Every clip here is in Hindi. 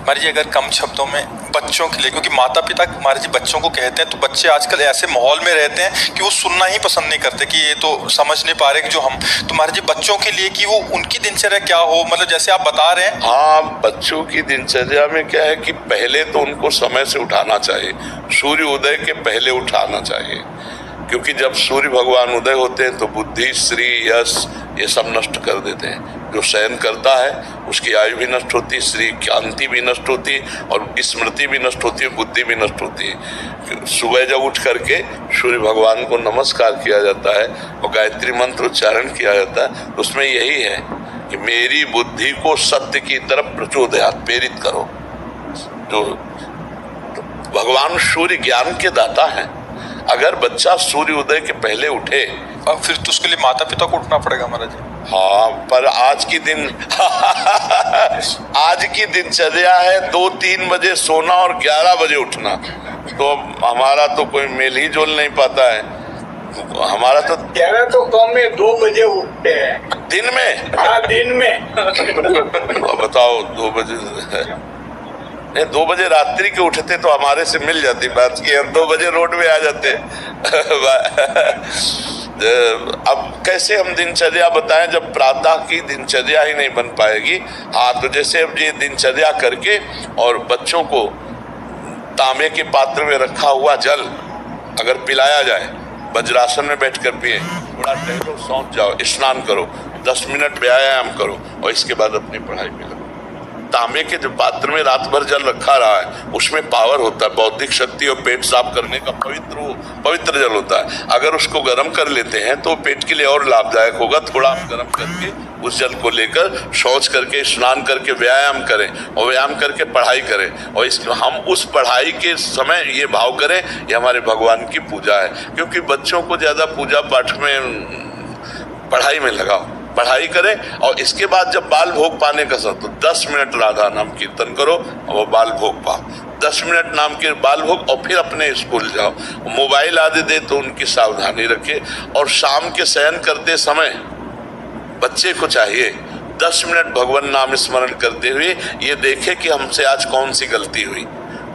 हमारे जी अगर कम शब्दों में बच्चों के लिए, क्योंकि माता पिता हमारे जी बच्चों को कहते हैं, तो बच्चे आजकल ऐसे माहौल में रहते हैं कि वो सुनना ही पसंद नहीं करते कि ये तो समझ नहीं पा रहे कि जो हम, तो हमारे जी बच्चों के लिए कि वो उनकी दिनचर्या क्या हो, मतलब जैसे आप बता रहे हैं। हाँ, बच्चों की दिनचर्या में क्या है कि पहले तो उनको समय से उठाना चाहिए, सूर्य उदय के पहले उठाना चाहिए, क्योंकि जब सूर्य भगवान उदय होते हैं तो बुद्धि, श्री, यश ये सब नष्ट कर देते हैं। जो शयन करता है उसकी आयु भी नष्ट होती है, श्री कांति भी नष्ट होती है और स्मृति भी नष्ट होती है, बुद्धि भी नष्ट होती है। सुबह जब उठ करके सूर्य भगवान को नमस्कार किया जाता है और गायत्री मंत्र उच्चारण किया जाता है, तो उसमें यही है कि मेरी बुद्धि को सत्य की तरफ प्रचोदयात प्रेरित करो। जो भगवान सूर्य ज्ञान के दाता हैं, अगर बच्चा सूर्य उदय के पहले उठे, अब फिर तो उसके लिए माता पिता को उठना पड़ेगा महाराज जी। हाँ, पर आज की दिनचर्या है 2-3 बजे सोना और 11 बजे उठना, तो हमारा तो कोई मेल ही जोल नहीं पाता है। हमारा तो 11 तो कम में 2 बजे उठते हैं दिन में। हाँ, दिन में बताओ 2 बजे 2 बजे रात्रि के उठते तो हमारे से मिल जाती बात की, हम 2 बजे रोड में आ जाते। अब कैसे हम दिनचर्या बताएं जब प्रातः की दिनचर्या ही नहीं बन पाएगी। हाँ, तो जैसे अब ये दिनचर्या करके और बच्चों को तांबे के पात्र में रखा हुआ जल अगर पिलाया जाए, वज्रासन में बैठकर पिए, थोड़ा टहलो, सौंप जाओ, स्नान करो, 10 मिनट व्यायाम करो और इसके बाद अपनी पढ़ाई पे लगो। तांबे के जो पात्र में रात भर जल रखा रहा है उसमें पावर होता है, बौद्धिक शक्ति और पेट साफ करने का पवित्र जल होता है। अगर उसको गर्म कर लेते हैं तो पेट के लिए और लाभदायक होगा। थोड़ा आप गर्म करके उस जल को लेकर शौच करके स्नान करके व्यायाम करें और व्यायाम करके पढ़ाई करें, और हम उस पढ़ाई के समय ये भाव करें ये हमारे भगवान की पूजा है। क्योंकि बच्चों को ज्यादा पूजा पाठ में, पढ़ाई में लगाओ, पढ़ाई करें। और इसके बाद जब बाल भोग पाने का समय, तो 10 मिनट राधा नाम कीर्तन करो और वो बाल भोग पाओ। 10 मिनट नाम के बाल भोग और फिर अपने स्कूल जाओ। मोबाइल आदि दे तो उनकी सावधानी रखे। और शाम के शयन करते समय बच्चे को चाहिए 10 मिनट भगवान नाम स्मरण करते हुए ये देखे कि हमसे आज कौन सी गलती हुई,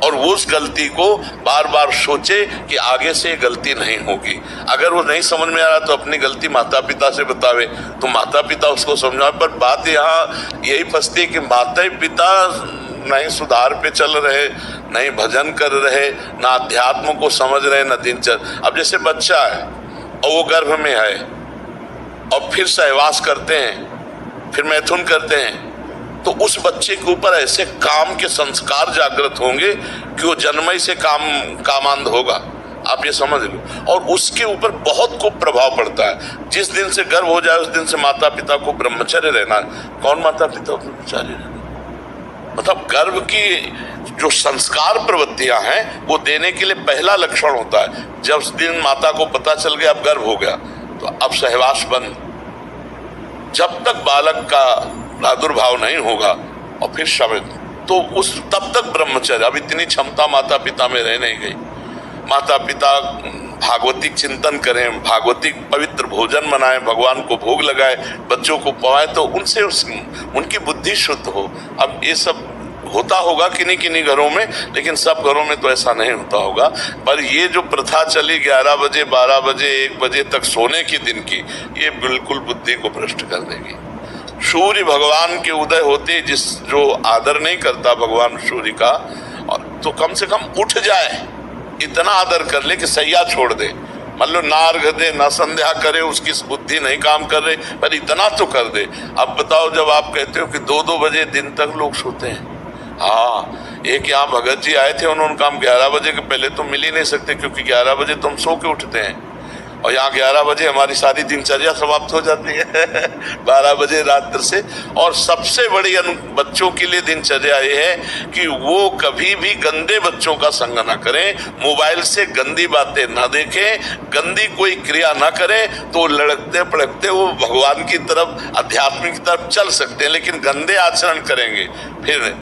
और उस गलती को बार बार सोचे कि आगे से गलती नहीं होगी। अगर वो नहीं समझ में आ रहा तो अपनी गलती माता पिता से बतावे, तो माता पिता उसको समझाए। पर बात यहाँ यही फंसती है कि माता पिता नहीं सुधार पे चल रहे, नहीं भजन कर रहे, ना अध्यात्म को समझ रहे, ना दिनचर्या। अब जैसे बच्चा है और वो गर्भ में है और फिर सहवास करते हैं, फिर मैथुन करते हैं, तो उस बच्चे के ऊपर ऐसे काम के संस्कार जागृत होंगे कि वो जन्म ही से कामांध होगा। आप ये समझ लो। और उसके ऊपर बहुत खूब प्रभाव पड़ता है। जिस दिन से गर्भ हो जाए उस दिन से माता पिता को ब्रह्मचर्य रहना। कौन माता पिता को ब्रह्मचारी रहना? मतलब गर्भ की जो संस्कार प्रवृत्तियां हैं वो देने के लिए पहला लक्षण होता है। जब उस दिन माता को पता चल गया अब गर्भ हो गया, तो अब सहवास बंद। जब तक बालक का प्रादुर्भाव नहीं होगा और फिर शब्द, तो उस तब तक ब्रह्मचर्य। अब इतनी क्षमता माता पिता में रह नहीं गई। माता पिता भागवतिक चिंतन करें, भागवतिक पवित्र भोजन बनाएं, भगवान को भोग लगाएं, बच्चों को पवाएं, तो उनसे उनकी बुद्धि शुद्ध हो। अब ये सब होता होगा किन्हीं घरों में, लेकिन सब घरों में तो ऐसा नहीं होता होगा। पर ये जो प्रथा चली 11 बजे 12 बजे 1 बजे तक सोने की दिन की, ये बिल्कुल बुद्धि को भ्रष्ट कर देगी। सूर्य भगवान के उदय होते जो आदर नहीं करता भगवान सूर्य का, और तो कम से कम उठ जाए, इतना आदर कर ले कि सैया छोड़ दे। मतलब ना अर्घ दे ना संध्या करे, उसकी बुद्धि नहीं काम कर रही, पर इतना तो कर दे। अब बताओ, जब आप कहते हो कि 2-2 बजे दिन तक लोग सोते हैं। हाँ, एक यहाँ भगत जी आए थे, उन्होंने कहा 11 बजे के पहले तो मिल ही नहीं सकते, क्योंकि 11 बजे तो हम सो के उठते हैं, और यहाँ 11 बजे हमारी सारी दिनचर्या समाप्त हो जाती है 12 बजे रात्र से। और सबसे बड़ी बच्चों के लिए दिनचर्या ये है कि वो कभी भी गंदे बच्चों का संग ना करें, मोबाइल से गंदी बातें ना देखें, गंदी कोई क्रिया ना करें, तो लड़कते पड़कते वो भगवान की तरफ, अध्यात्म की तरफ चल सकते हैं। लेकिन गंदे आचरण करेंगे फिर